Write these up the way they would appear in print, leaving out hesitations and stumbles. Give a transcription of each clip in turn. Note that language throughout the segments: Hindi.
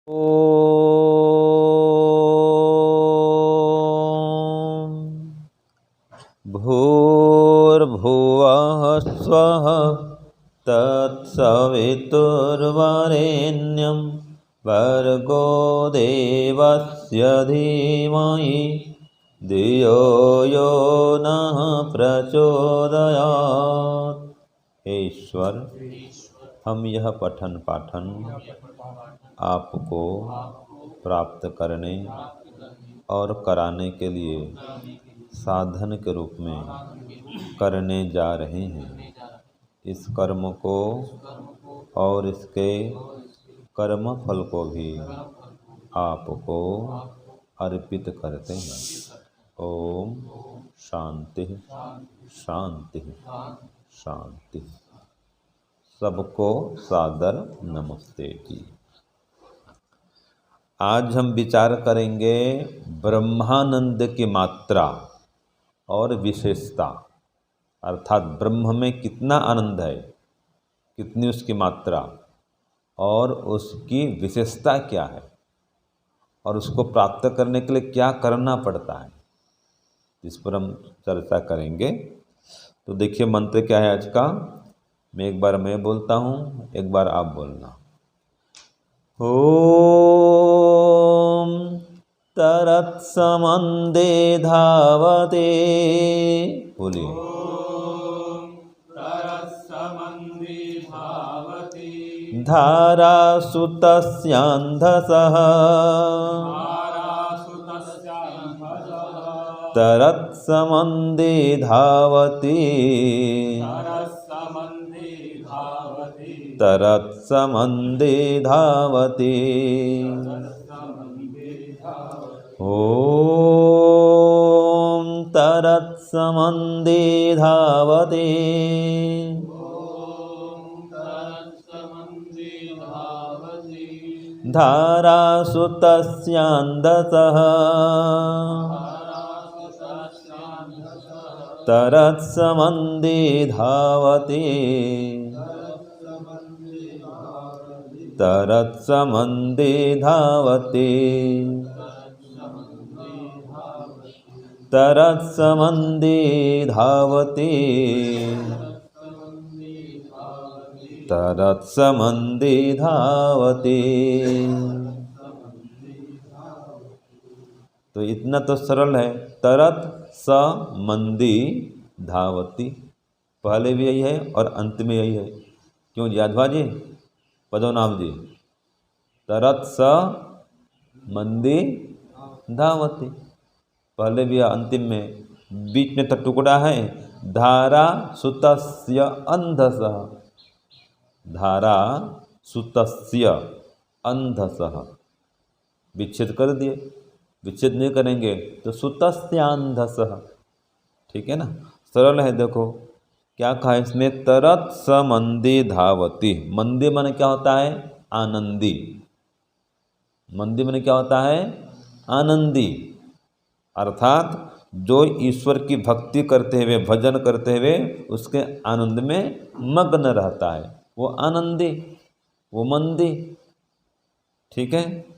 ॐ भूर्भुवः स्वः तत्सवितुर्वरेण्यं भर्गो देवस्य धीमहि धियो यो नः प्रचोदयात्। हे ईश्वर, हम यह पठन पाठन आपको प्राप्त करने और कराने के लिए साधन के रूप में करने जा रहे हैं। इस कर्म को और इसके कर्म फल को भी आपको अर्पित करते हैं। ओम शांति शांति शांति। सबको सादर नमस्ते जी। आज हम विचार करेंगे ब्रह्मानंद की मात्रा और विशेषता, अर्थात ब्रह्म में कितना आनंद है, कितनी उसकी मात्रा और उसकी विशेषता क्या है, और उसको प्राप्त करने के लिए क्या करना पड़ता है, इस पर हम चर्चा करेंगे। तो देखिए मंत्र क्या है आज का। एक बार मैं बोलता हूँ, एक बार आप बोलना। ओम तरत्समन्दे धावते, बोलिए। धारासुतस्यान्धसः तरत्समन्दे धावति तरत्समन्दे धावति। ॐ तरत्समन्दे धावति धारासुतस्यान्धसः तरत्समन्दे धावति तरत्समन्दे धावति तरत्समन्दे धावति तरत्समन्दे धावति। तो इतना तो सरल है। तरत समंदी धावती, पहले भी यही है और अंत में यही है। क्यों यादवा जी, पद्मनाभ जी? तरत समंदी धावती, पहले भी अंतिम में, बीच में तो टुकड़ा है धारा सुतस्य अंधसः, धारा सुतस्य अंधसः, विच्छेद कर दिए। विच्छेद नहीं करेंगे तो सुतस्यांधसः, ठीक है ना, सरल है। देखो क्या कहा इसने, तरत समंदी धावती। मंदी माने क्या होता है? आनंदी। मंदी माने क्या होता है? आनंदी, अर्थात जो ईश्वर की भक्ति करते हुए, भजन करते हुए उसके आनंद में मग्न रहता है, वो आनंदी, वो मंदी, ठीक है।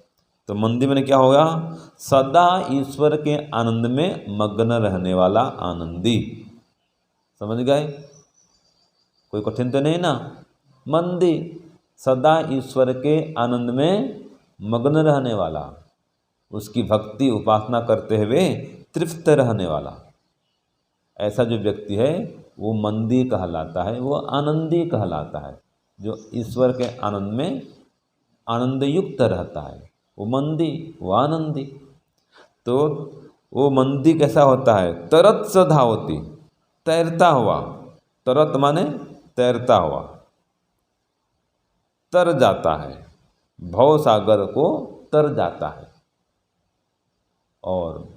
तो मंदी में क्या होगा? सदा ईश्वर के आनंद में मग्न रहने वाला आनंदी। समझ गए? कोई कठिन तो नहीं ना। मंदी, सदा ईश्वर के आनंद में मग्न रहने वाला, उसकी भक्ति उपासना करते हुए तृप्त रहने वाला, ऐसा जो व्यक्ति है वो मंदी कहलाता है, वो आनंदी कहलाता है। जो ईश्वर के आनंद में आनंद युक्त रहता है वो मंदी, वो आनंदी। तो वो मंदी कैसा होता है? तरत स धावती, तैरता हुआ। तरत माने तैरता हुआ, तर जाता है, भव सागर को तर जाता है। और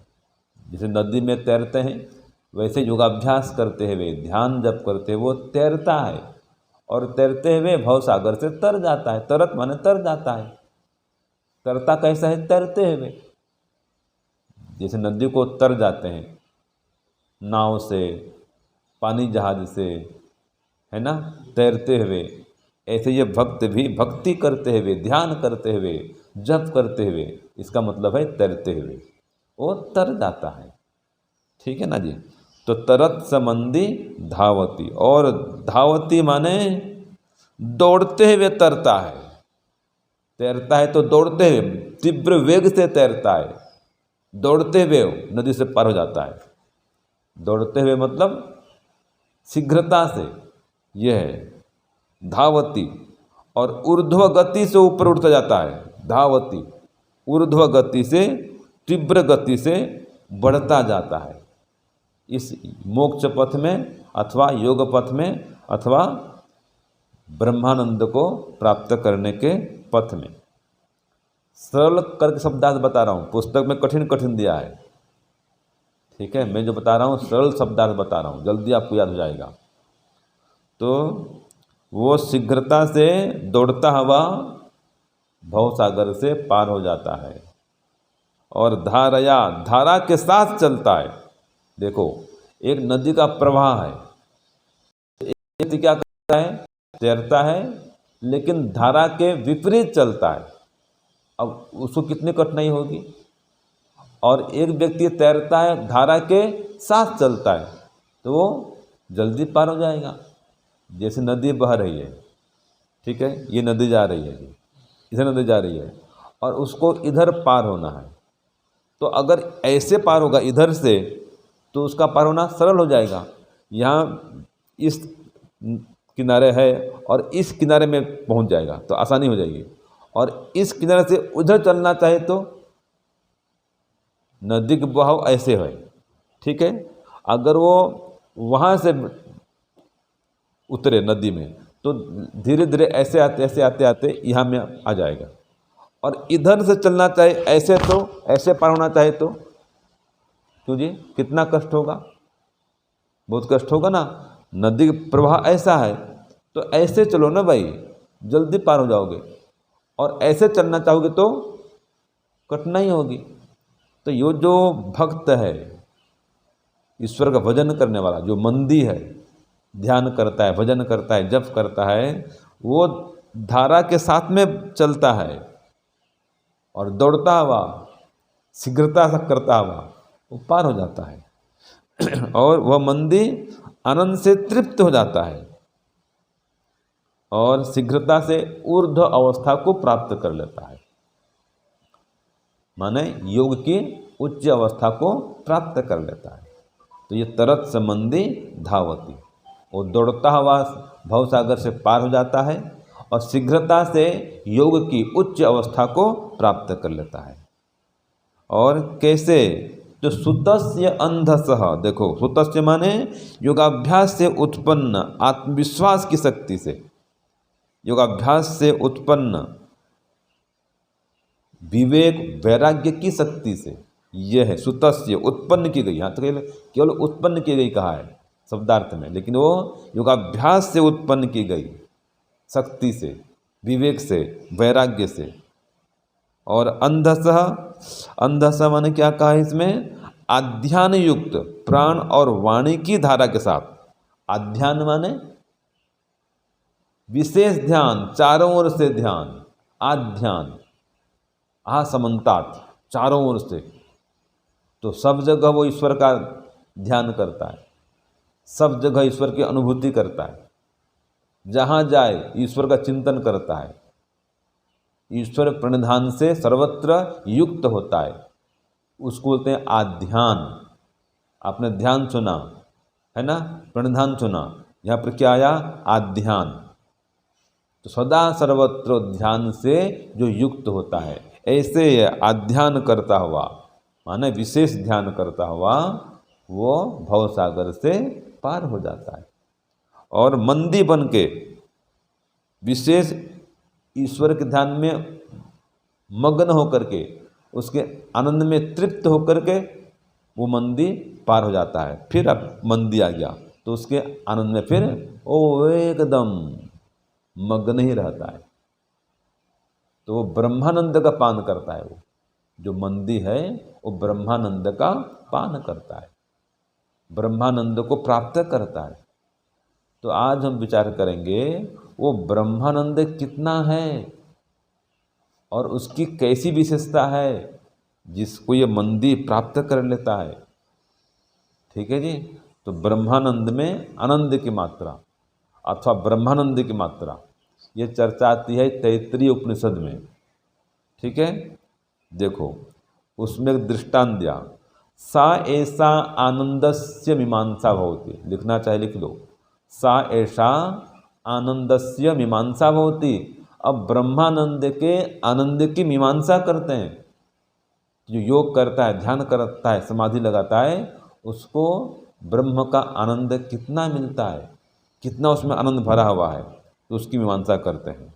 जैसे नदी में तैरते हैं वैसे योगाभ्यास करते हुए, ध्यान जप करते हुए वो तैरता है, और तैरते हुए भव सागर से तर जाता है। तरत माने तर जाता है। तरता कैसा है? तैरते हुए। जैसे नदी को तर जाते हैं नाव से, पानी जहाज से, है ना, तैरते हुए, ऐसे ये भक्त भी भक्ति करते हुए, ध्यान करते हुए जप करते हुए, इसका मतलब है तैरते हुए, वो तर जाता है। ठीक है ना जी। तो तरत समंदी धावती, और धावती माने दौड़ते हुए तरता है। तैरता है तो दौड़ते हुए, तीव्र वेग से तैरता है, दौड़ते हुए नदी से पार हो जाता है। दौड़ते हुए मतलब शीघ्रता से, यह है धावती। और ऊर्ध्व गति से ऊपर उठता जाता है, धावती ऊर्ध्व गति से, तीव्र गति से बढ़ता जाता है इस मोक्ष पथ में, अथवा योग पथ में, अथवा ब्रह्मानंद को प्राप्त करने के पथ में। सरल करके शब्दार्थ बता रहा हूँ, पुस्तक में कठिन कठिन दिया है। ठीक है, मैं जो बता रहा हूँ सरल शब्दार्थ बता रहा हूँ, जल्दी आपको याद हो जाएगा। तो वो शीघ्रता से दौड़ता हुआ भवसागर से पार हो जाता है। और धारया, धारा के साथ चलता है। देखो, एक नदी का प्रवाह है, एक क्या करता है, तैरता है, लेकिन धारा के विपरीत चलता है। अब उसको कितनी कठिनाई होगी। और एक व्यक्ति तैरता है, धारा के साथ चलता है, तो वो जल्दी पार हो जाएगा। जैसे नदी बह रही है, ठीक है, ये नदी जा रही है, इधर नदी जा रही है, और उसको इधर पार होना है। तो अगर ऐसे पार होगा इधर से, तो उसका पार होना सरल हो जाएगा। यहाँ इस किनारे है और इस किनारे में पहुँच जाएगा, तो आसानी हो जाएगी। और इस किनारे से उधर चलना चाहे तो नदी का बहाव ऐसे है, ठीक है। अगर वो वहाँ से उतरे नदी में, तो धीरे धीरे ऐसे आते आते यहाँ में आ जाएगा। और इधर से चलना चाहे ऐसे, तो ऐसे पार होना चाहे तो, क्यों जी, कितना कष्ट होगा, बहुत कष्ट होगा ना। नदी का प्रवाह ऐसा है, तो ऐसे चलो ना भाई, जल्दी पार हो जाओगे। और ऐसे चलना चाहोगे तो कठिनाई होगी। तो ये जो भक्त है, ईश्वर का भजन करने वाला, जो मंदी है, ध्यान करता है, भजन करता है, जप करता है, वो धारा के साथ में चलता है और दौड़ता हुआ, शीघ्रता से करता हुआ वो पार हो जाता है। और वह मंदी आनंद से तृप्त हो जाता है और शीघ्रता से ऊर्ध्व अवस्था को प्राप्त कर लेता है, माने योग की उच्च अवस्था को प्राप्त कर लेता है। तो ये तरत संबंधी धावती, वो दौड़ता हुआ भवसागर से पार हो जाता है और शीघ्रता से योग की उच्च अवस्था को प्राप्त कर लेता है। और कैसे, तो सुतस्य अंधसः, देखो सुतस्य माने योगाभ्यास से उत्पन्न आत्मविश्वास की शक्ति से, योगाभ्यास से उत्पन्न विवेक वैराग्य की शक्ति से, यह है सुतस्य, उत्पन्न की गई। यहाँ तो केवल उत्पन्न की गई कहा है शब्दार्थ में, लेकिन वो योगाभ्यास से उत्पन्न की गई शक्ति से, विवेक से, वैराग्य से। और अंधसः, अंधसः माने क्या कहा है इसमें, आध्यान युक्त प्राण और वाणी की धारा के साथ। आध्यान माने विशेष ध्यान, चारों ओर से ध्यान, आध्यान, समन्तात, चारों ओर से। तो सब जगह वो ईश्वर का ध्यान करता है, सब जगह ईश्वर की अनुभूति करता है, जहाँ जाए ईश्वर का चिंतन करता है, ईश्वर प्रणिधान से सर्वत्र युक्त होता है, उसको बोलते हैं आध्यान। आपने ध्यान सुना है ना, प्रणिधान सुना, यहाँ पर क्या आया, आध्यान। तो सदा सर्वत्र ध्यान से जो युक्त होता है, ऐसे आध्यान करता हुआ, माने विशेष ध्यान करता हुआ, वो भवसागर से पार हो जाता है। और मंदी बन के विशेष ईश्वर के ध्यान में मग्न होकर के, उसके आनंद में तृप्त होकर के वो मंदी पार हो जाता है। फिर अब मंदी आ गया तो उसके आनंद में फिर वो एकदम मग्न ही रहता है। तो वो ब्रह्मानंद का पान करता है। वो जो मंदी है वो ब्रह्मानंद का पान करता है, ब्रह्मानंद को प्राप्त करता है। तो आज हम विचार करेंगे वो ब्रह्मानंद कितना है और उसकी कैसी विशेषता है जिसको ये मंदी प्राप्त कर लेता है। ठीक है जी। तो ब्रह्मानंद में आनंद की मात्रा अथवा ब्रह्मानंद की मात्रा ये चर्चा आती है तैत्तरीय उपनिषद में। ठीक है, देखो उसमें एक दृष्टांत दिया, सा ऐसा आनंदस्य मीमांसा भवति, लिखना चाहे लिख लो, सा ऐसा आनंदस्य मीमांसा भवति। अब ब्रह्मानंद के आनंद की मीमांसा करते हैं। जो योग करता है, ध्यान करता है, समाधि लगाता है, उसको ब्रह्म का आनंद कितना मिलता है, कितना उसमें आनंद भरा हुआ है, तो उसकी मीमांसा करते हैं।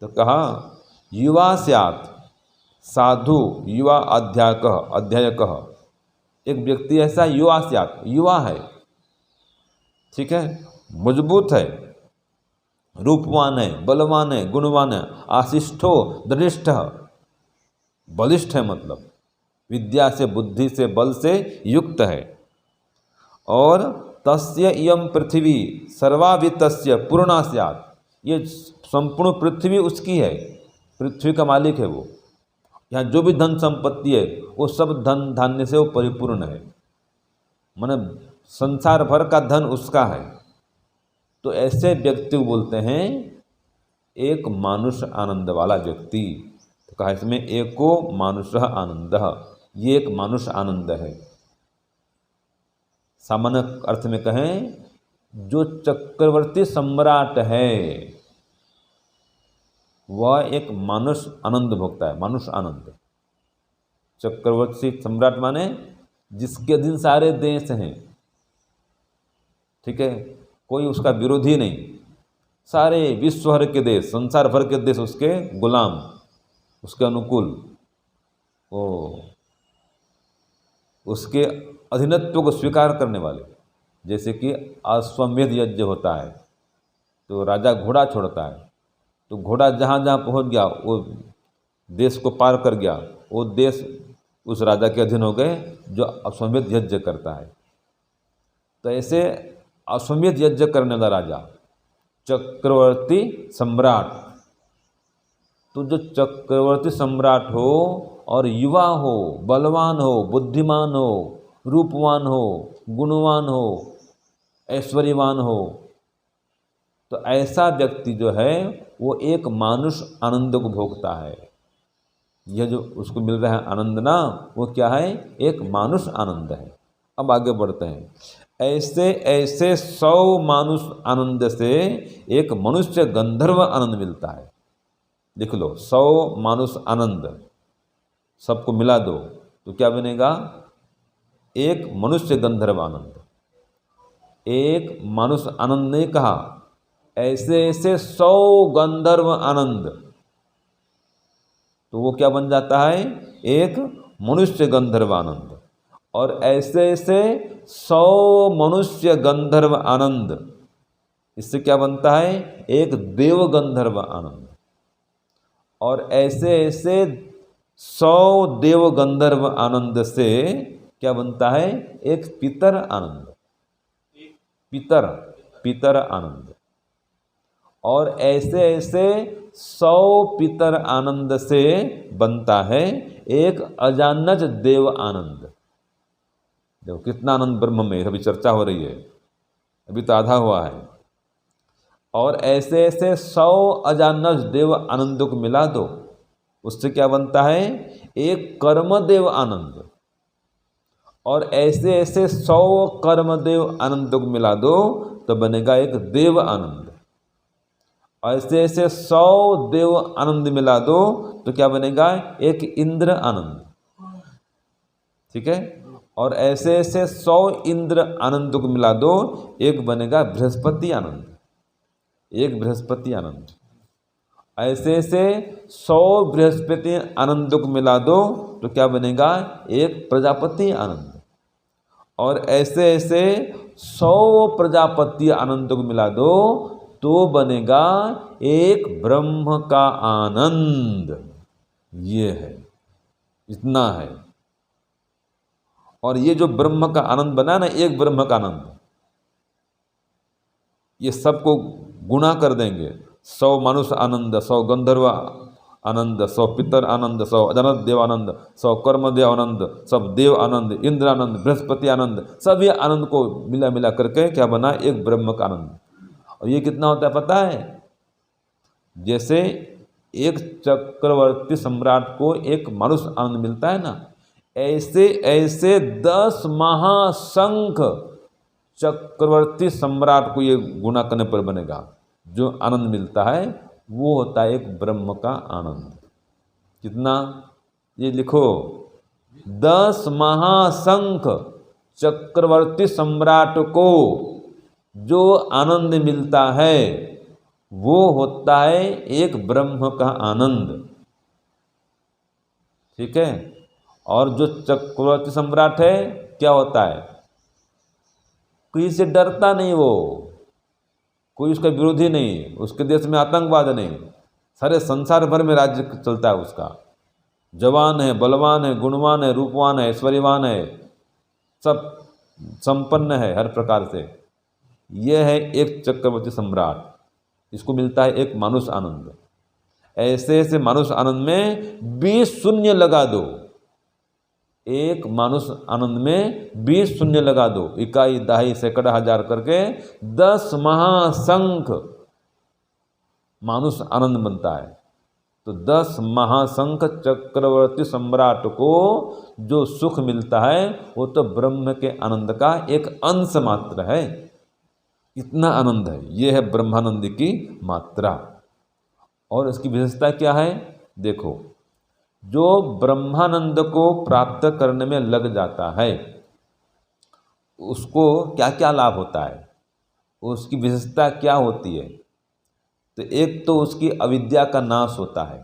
तो कहा युवा स्यात् साधु युवा अध्यायकः, एक व्यक्ति ऐसा युवा स्यात्, युवा है, ठीक है, मजबूत है, रूपवान है, बलवान है, गुणवान है, आशिष्ठो दृढ़, बलिष्ठ है, मतलब विद्या से, बुद्धि से, बल से युक्त है। और तस्य इयं पृथ्वी सर्वावित्तस्य पूर्णा स्यात्, ये संपूर्ण पृथ्वी उसकी है, पृथ्वी का मालिक है वो। यहाँ जो भी धन संपत्ति है वो सब धन धान्य से वो परिपूर्ण है, माने संसार भर का धन उसका है। तो ऐसे व्यक्ति को बोलते हैं एक मानुष आनंद वाला व्यक्ति। तो कहा इसमें एको मानुष आनंद, ये एक मानुष आनंद है। सामान्य अर्थ में कहें जो चक्रवर्ती सम्राट है वह एक मानुष आनंद भोगता है, मानुष आनंद। चक्रवर्ती सम्राट माने जिसके अधीन सारे देश हैं, ठीक है, कोई उसका विरोधी नहीं, सारे विश्व भर के देश, संसार भर के देश उसके गुलाम, उसके अनुकूल, वो उसके अधीनत्व को स्वीकार करने वाले। जैसे कि अश्वमेध यज्ञ होता है तो राजा घोड़ा छोड़ता है, तो घोड़ा जहाँ जहाँ पहुँच गया वो देश को पार कर गया, वो देश उस राजा के अधीन हो गए जो अश्वमेध यज्ञ करता है। तो ऐसे अश्वमेध यज्ञ करने वाला राजा चक्रवर्ती सम्राट, तो जो चक्रवर्ती सम्राट हो और युवा हो, बलवान हो, बुद्धिमान हो, रूपवान हो, गुणवान हो, ऐश्वर्यवान हो, तो ऐसा व्यक्ति जो है वो एक मानुष आनंद को भोगता है। यह जो उसको मिल रहा है आनंद ना, वो क्या है, एक मानुष आनंद है। अब आगे बढ़ते हैं। ऐसे ऐसे 100 मानुष आनंद से एक मनुष्य गंधर्व आनंद मिलता है। लिख लो, 100 मानुष आनंद सबको मिला दो तो क्या बनेगा, एक मनुष्य गंधर्व आनंद। एक मानुष आनंद नहीं कहा, ऐसे ऐसे 100 गंधर्व आनंद, तो वो क्या बन जाता है, एक मनुष्य गंधर्व आनंद। और ऐसे ऐसे 100 मनुष्य गंधर्व आनंद, इससे क्या बनता है, एक देव गंधर्व आनंद। और ऐसे ऐसे 100 देव गंधर्व आनंद से क्या बनता है, एक पितर आनंद, पितर आनंद। और ऐसे ऐसे 100 पितर आनंद से बनता है एक अजानज देव आनंद। देखो कितना आनंद ब्रह्म में, अभी चर्चा हो रही है, अभी तो आधा हुआ है। और ऐसे ऐसे 100 अजानज देव आनंद को मिला दो, उससे क्या बनता है, एक कर्मदेव आनंद। और ऐसे ऐसे 100 कर्मदेव आनंद को मिला दो तो बनेगा एक देव आनंद। ऐसे ऐसे 100 देव आनंद मिला दो तो क्या बनेगा, एक इंद्र आनंद। ठीक है। और ऐसे ऐसे 100 इंद्र आनंद को मिला दो, एक बनेगा बृहस्पति आनंद, एक बृहस्पति आनंद। ऐसे ऐसे 100 बृहस्पति आनंद को मिला दो तो क्या बनेगा, एक प्रजापति आनंद। और ऐसे ऐसे 100 प्रजापति आनंद को मिला दो तो बनेगा एक ब्रह्म का आनंद। ये है, इतना है। और ये जो ब्रह्म का आनंद बना ना, एक ब्रह्म का आनंद, ये सबको गुणा कर देंगे। 100 मनुष्य आनंद, 100 गंधर्व आनंद, सौ पितर आनंद, सौ अजनत देव आनंद, सौ कर्म देव आनंद, सब देव आनंद, इंद्र आनंद, बृहस्पति आनंद, सभी आनंद को मिला मिला करके क्या बना, एक ब्रह्म का आनंद। और ये कितना होता है पता है? जैसे एक चक्रवर्ती सम्राट को एक मनुष्य आनंद मिलता है ना, ऐसे ऐसे 10 महाशंख चक्रवर्ती सम्राट को ये गुणा करने पर बनेगा। जो आनंद मिलता है वो होता है एक ब्रह्म का आनंद। कितना? ये लिखो, 10 महाशंख चक्रवर्ती सम्राट को जो आनंद मिलता है वो होता है एक ब्रह्म का आनंद। ठीक है? और जो चक्रवर्ती सम्राट है क्या होता है? किसी से डरता नहीं, वो कोई उसका विरोधी नहीं, उसके देश में आतंकवाद नहीं, सारे संसार भर में राज्य चलता है उसका। जवान है, बलवान है, गुणवान है, रूपवान है, ऐश्वर्यवान है, सब संपन्न है हर प्रकार से। यह है एक चक्रवर्ती सम्राट, इसको मिलता है एक मानुष आनंद। ऐसे ऐसे मानुष आनंद में 20 शून्य लगा दो, एक मानुष आनंद में 20 शून्य लगा दो, इकाई दहाई सैकड़ा हजार करके 10 महाशंख मानुष आनंद बनता है। तो 10 महाशंख चक्रवर्ती सम्राट को जो सुख मिलता है वो तो ब्रह्म के आनंद का एक अंश मात्र है। इतना आनंद है, ये है ब्रह्मानंद की मात्रा। और इसकी विशेषता क्या है? देखो, जो ब्रह्मानंद को प्राप्त करने में लग जाता है उसको क्या क्या लाभ होता है, उसकी विशेषता क्या होती है? तो एक तो उसकी अविद्या का नाश होता है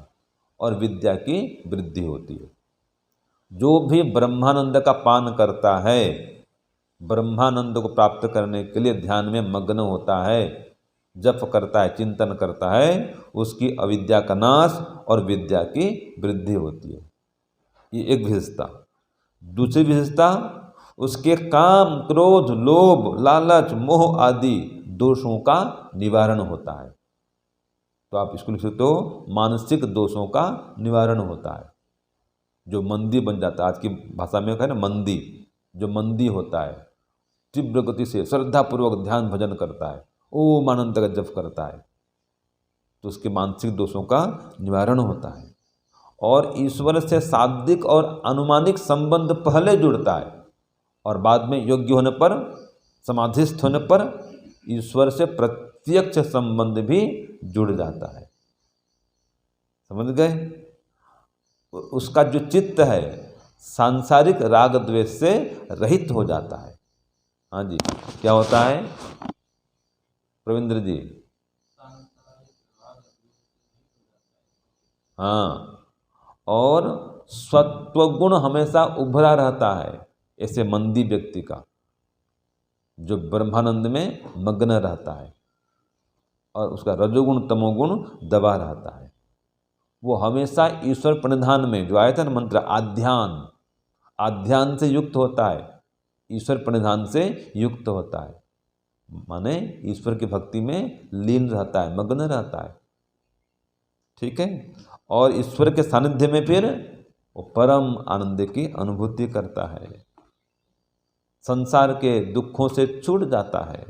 और विद्या की वृद्धि होती है। जो भी ब्रह्मानंद का पान करता है, ब्रह्मानंद को प्राप्त करने के लिए ध्यान में मग्न होता है, जप करता है, चिंतन करता है, उसकी अविद्या का नाश और विद्या की वृद्धि होती है। ये एक विशेषता। दूसरी विशेषता, उसके काम, क्रोध, लोभ, लालच, मोह आदि दोषों का निवारण होता है। तो आप इसको लिख सकते हो, मानसिक दोषों का निवारण होता है। जो मंदी बन जाता है, आज की भाषा में कहें ना मंदी, जो मंदी होता है, तीव्र गति से श्रद्धापूर्वक ध्यान भजन करता है, ओम आनंद का जप करता है, तो उसके मानसिक दोषों का निवारण होता है। और ईश्वर से शाब्दिक और अनुमानिक संबंध पहले जुड़ता है और बाद में योग्य होने पर, समाधिस्थ होने पर ईश्वर से प्रत्यक्ष संबंध भी जुड़ जाता है। समझ गए? उसका जो चित्त है सांसारिक राग द्वेष से रहित हो जाता है। हाँ जी, क्या होता है प्रविंद्र जी? हाँ, और सत्वगुण हमेशा उभरा रहता है ऐसे मंदी व्यक्ति का, जो ब्रह्मानंद में मग्न रहता है और उसका रजोगुण तमोगुण दबा रहता है। वो हमेशा ईश्वर प्रणिधान में, जो आया था ना मंत्र, आध्यान से युक्त होता है, ईश्वर प्रणिधान से युक्त होता है, माने ईश्वर की भक्ति में लीन रहता है, मग्न रहता है। ठीक है? और ईश्वर के सानिध्य में फिर वो परम आनंद की अनुभूति करता है, संसार के दुखों से छूट जाता है।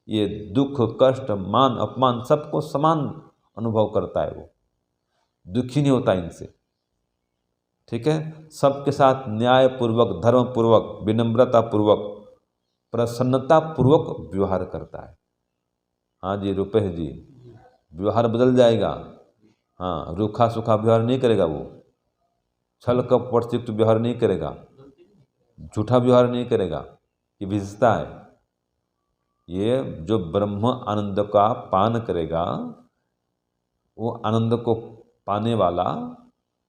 ये दुख, कष्ट, मान, अपमान सबको समान अनुभव करता है, वो दुखी नहीं होता इनसे। ठीक है? सबके साथ न्यायपूर्वक, धर्मपूर्वक, विनम्रतापूर्वक, प्रसन्नतापूर्वक व्यवहार करता है। हाँ जी रुपेश जी, व्यवहार बदल जाएगा। हाँ, रूखा सूखा व्यवहार नहीं करेगा वो, छल कपट से व्यवहार नहीं करेगा, झूठा व्यवहार नहीं करेगा। ये विशेषता है। ये जो ब्रह्म आनंद का पान करेगा, वो आनंद को पाने वाला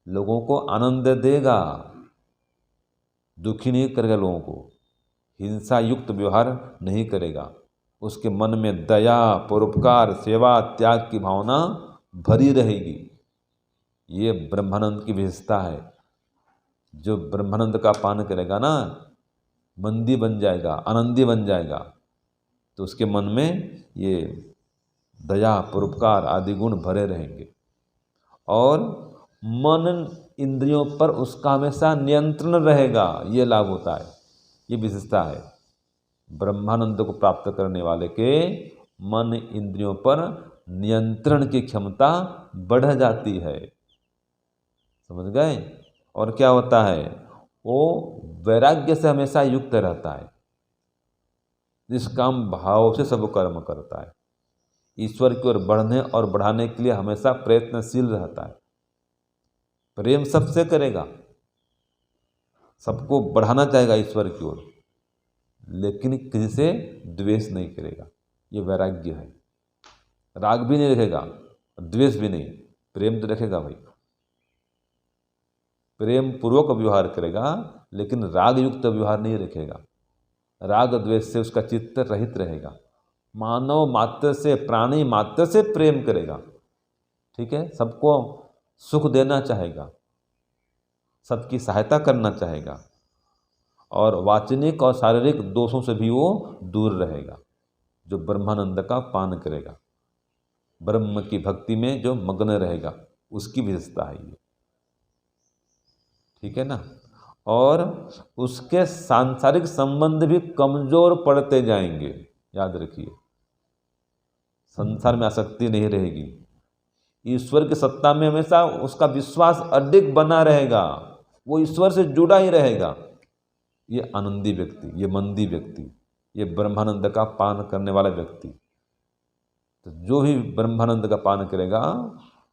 लोगों को आनंद देगा, दुखी नहीं करेगा लोगों को, हिंसा युक्त व्यवहार नहीं करेगा। उसके मन में दया, परोपकार, सेवा, त्याग की भावना भरी रहेगी। ये ब्रह्मानंद की विशेषता है। जो ब्रह्मानंद का पान करेगा ना, मंदी बन जाएगा, आनंदी बन जाएगा, तो उसके मन में ये दया, परोपकार आदि गुण भरे रहेंगे। और मन इंद्रियों पर उसका हमेशा नियंत्रण रहेगा। ये लाभ होता है, ये विशेषता है। ब्रह्मानंद को प्राप्त करने वाले के मन इंद्रियों पर नियंत्रण की क्षमता बढ़ जाती है। समझ गए? और क्या होता है, वो वैराग्य से हमेशा युक्त रहता है, निष्काम भाव से सब कर्म करता है, ईश्वर की ओर बढ़ने और बढ़ाने के लिए हमेशा प्रयत्नशील रहता है। प्रेम सबसे करेगा, सबको बढ़ाना चाहेगा ईश्वर की ओर, लेकिन किसी से द्वेष नहीं करेगा। ये वैराग्य है। राग भी नहीं रखेगा, द्वेष भी नहीं, प्रेम तो रखेगा भाई। प्रेम पूर्वक व्यवहार करेगा, लेकिन राग युक्त व्यवहार नहीं रखेगा। राग द्वेष से उसका चित्त रहित रहेगा। मानव मात्र से, प्राणी मात्र से प्रेम करेगा। ठीक है, सबको सुख देना चाहेगा, सबकी सहायता करना चाहेगा, और वाचनिक और शारीरिक दोषों से भी वो दूर रहेगा। जो ब्रह्मानंद का पान करेगा, ब्रह्म की भक्ति में जो मग्न रहेगा, उसकी विशेषता है ये। ठीक है ना? और उसके सांसारिक संबंध भी कमजोर पड़ते जाएंगे। याद रखिए, संसार में आसक्ति नहीं रहेगी। ईश्वर की सत्ता में हमेशा उसका विश्वास अडिग बना रहेगा, वो ईश्वर से जुड़ा ही रहेगा। ये आनंदी व्यक्ति, ये मंदी व्यक्ति, ये ब्रह्मानंद का पान करने वाला व्यक्ति, तो जो भी ब्रह्मानंद का पान करेगा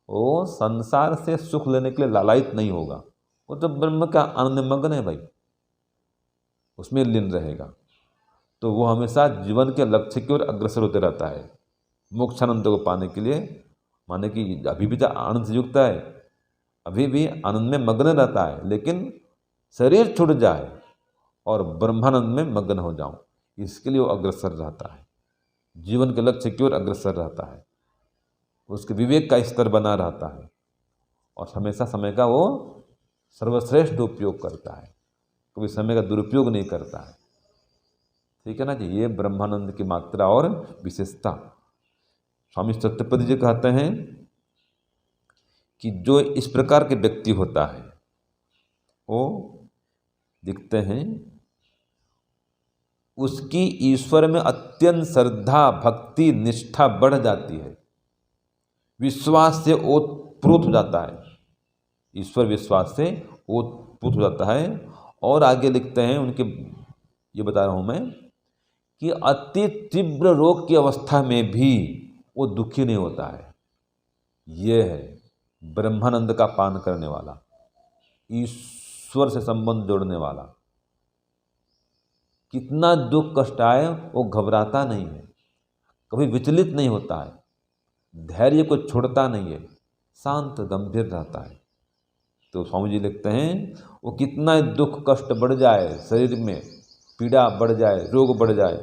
वो संसार से सुख लेने के लिए लालायित नहीं होगा। वो तो ब्रह्म का आनंद मग्न है भाई, उसमें लीन रहेगा। तो वो हमेशा जीवन के लक्ष्य की ओर अग्रसर होते रहता है, मोक्षानंद को पाने के लिए। माने कि अभी भी तो आनंद से युक्त है, अभी भी आनंद में मग्न रहता है, लेकिन शरीर छूट जाए और ब्रह्मानंद में मग्न हो जाऊं, इसके लिए वो अग्रसर रहता है, जीवन के लक्ष्य की ओर अग्रसर रहता है। उसके विवेक का स्तर बना रहता है और हमेशा समय का वो सर्वश्रेष्ठ उपयोग करता है, कभी समय का दुरुपयोग नहीं करता है। ठीक है ना जी? ये ब्रह्मानंद की मात्रा और विशेषता। स्वामी सत्यपति जी कहते हैं कि जो इस प्रकार के व्यक्ति होता है वो दिखते हैं, उसकी ईश्वर में अत्यंत श्रद्धा, भक्ति, निष्ठा बढ़ जाती है, विश्वास से ओतप्रोत हो जाता है, ईश्वर विश्वास से ओतप्रोत हो जाता है। और आगे लिखते हैं उनके, ये बता रहा हूँ मैं, कि अति तीव्र रोग की अवस्था में भी वो दुखी नहीं होता है। ये है ब्रह्मानंद का पान करने वाला, ईश्वर से संबंध जोड़ने वाला। कितना दुख कष्ट आए वो घबराता नहीं है, कभी विचलित नहीं होता है, धैर्य को छोड़ता नहीं है, शांत गंभीर रहता है। तो स्वामी जी लिखते हैं वो कितना दुख कष्ट बढ़ जाए, शरीर में पीड़ा बढ़ जाए, रोग बढ़ जाए,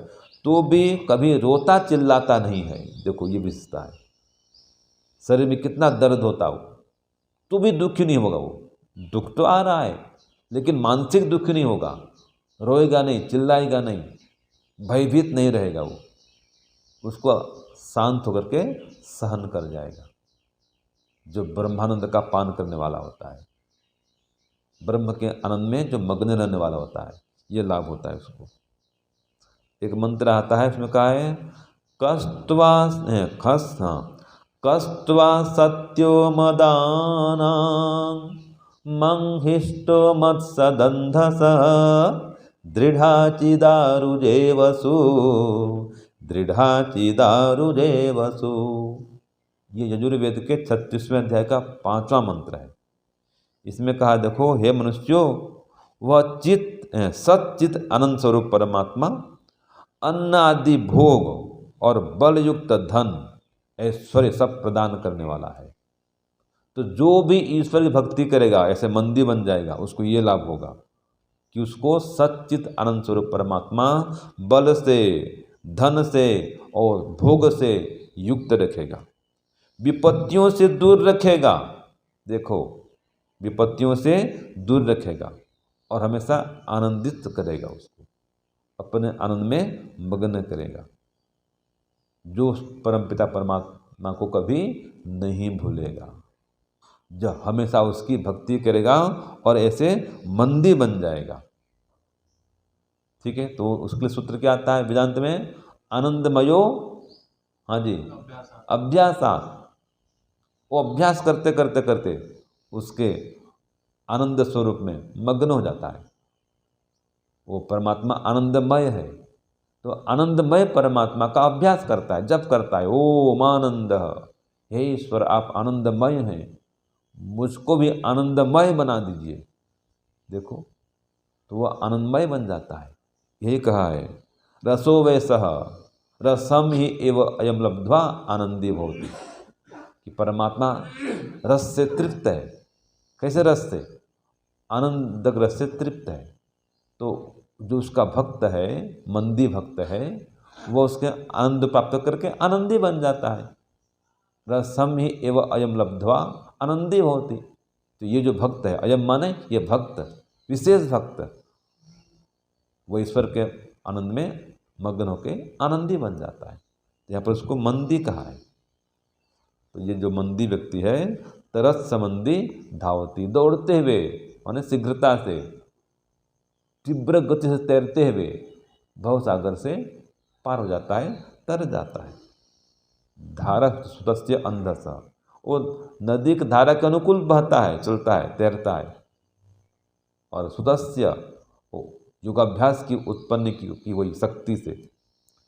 तो भी कभी रोता चिल्लाता नहीं है। देखो ये विशेषता है। शरीर में कितना दर्द होता हो तो भी दुखी नहीं होगा। वो दुख तो आ रहा है लेकिन मानसिक दुख नहीं होगा, रोएगा नहीं, चिल्लाएगा नहीं, भयभीत नहीं रहेगा। वो उसको शांत होकर के सहन कर जाएगा। जो ब्रह्मानंद का पान करने वाला होता है, ब्रह्म के आनंद में जो मग्न रहने वाला होता है, ये लाभ होता है उसको। एक मंत्र आता है, उसमें कहा है कस्त्वा सत्यो मदानां मंहिष्टो मत्सदंधस दृढ़ाचिदारुजेवसु दृढ़ाचिदारुजेवसु। ये यजुर्वेद के 36वें अध्याय का 5वां मंत्र है। इसमें कहा, देखो हे मनुष्यों, वह सच्चित अनंत स्वरूप परमात्मा अन्न आदि भोग और बलयुक्त धन ऐश्वर्य सब प्रदान करने वाला है। तो जो भी ईश्वर की भक्ति करेगा ऐसे मंदी बन जाएगा, उसको ये लाभ होगा कि उसको सच्चित अनंत स्वरूप परमात्मा बल से, धन से और भोग से युक्त रखेगा, विपत्तियों से दूर रखेगा। देखो, विपत्तियों से दूर रखेगा और हमेशा आनंदित करेगा, उसको अपने आनंद में मग्न करेगा। जो परमपिता परमात्मा को कभी नहीं भूलेगा, जो हमेशा उसकी भक्ति करेगा और ऐसे मंदी बन जाएगा। ठीक है, तो उसके लिए सूत्र क्या आता है वेदांत में? आनंदमयो, हाँ जी, अभ्यासात। वो अभ्यास करते करते करते उसके आनंद स्वरूप में मग्न हो जाता है। वो परमात्मा आनंदमय है, तो आनंदमय परमात्मा का अभ्यास करता है, जब करता है ओम आनंद, हे ईश्वर आप आनंदमय हैं, मुझको भी आनंदमय बना दीजिए। देखो, तो वह आनंदमय बन जाता है। यही कहा है रसो वैसह रसम ही एव अयम लब्ध्वा आनंदी भवति, कि परमात्मा रस से तृप्त है। कैसे रस से? आनंद रस से तृप्त है। तो जो उसका भक्त है, मंदी भक्त है, वह उसके आनंद प्राप्त करके आनंदी बन जाता है। रसम ही एव अयम लब्ध्वा आनंदी भवति। तो ये जो भक्त है, अयम माने ये भक्त, विशेष भक्त, वो ईश्वर के आनंद में मग्न होकर आनंदी बन जाता है। यहाँ पर उसको मंदी कहा है। तो ये जो मंदी व्यक्ति है, तरस समंदी धावती, दौड़ते हुए माने शीघ्रता से, तीव्र गति से तैरते हुए भवसागर से पार हो जाता है, तर जाता है। धारा सुतस्य अंधस, वो नदी की धारा के अनुकूल बहता है, चलता है, तैरता है। और सुतस्य योगाभ्यास की उत्पन्न की वही शक्ति से,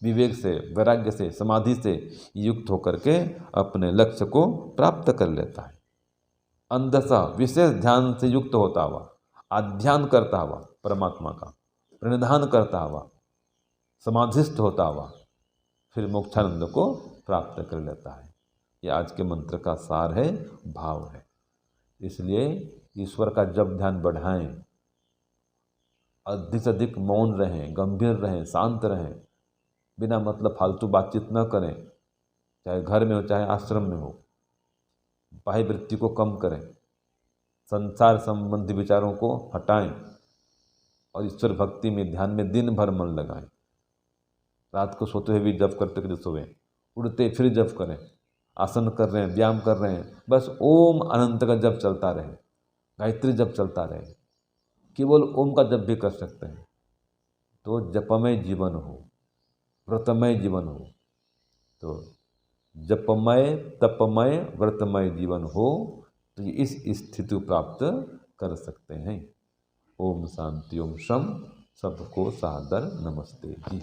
विवेक से, वैराग्य से, समाधि से युक्त होकर के अपने लक्ष्य को प्राप्त कर लेता है। अंधसा विशेष ध्यान से युक्त होता हुआ, आध्यान करता हुआ, परमात्मा का प्रणिधान करता हुआ, समाधिस्थ होता हुआ, फिर मोक्षानंद को प्राप्त कर लेता है। ये आज के मंत्र का सार है, भाव है। इसलिए ईश्वर का जब ध्यान बढ़ाएं, अधिक से अधिक मौन रहें, गंभीर रहें, शांत रहें, बिना मतलब फालतू बातचीत न करें, चाहे घर में हो चाहे आश्रम में हो। बाह्य वृत्ति को कम करें, संसार संबंधी विचारों को हटाएं और ईश्वर भक्ति में, ध्यान में दिन भर मन लगाएं। रात को सोते हुए भी जप करते करते सोएं, उड़ते फिर जप करें, आसन कर रहे हैं, व्यायाम कर रहे हैं, बस ओम अनंत का जप चलता रहे, गायत्री जप चलता रहे। केवल ओम का जप भी कर सकते हैं। तो जपमय जीवन हो, व्रतमय जीवन हो। तो जपमय, तपमय, व्रतमय जीवन हो तो इस स्थिति को प्राप्त कर सकते हैं। ओम शांति, ओम शम। सबको सादर नमस्ते जी।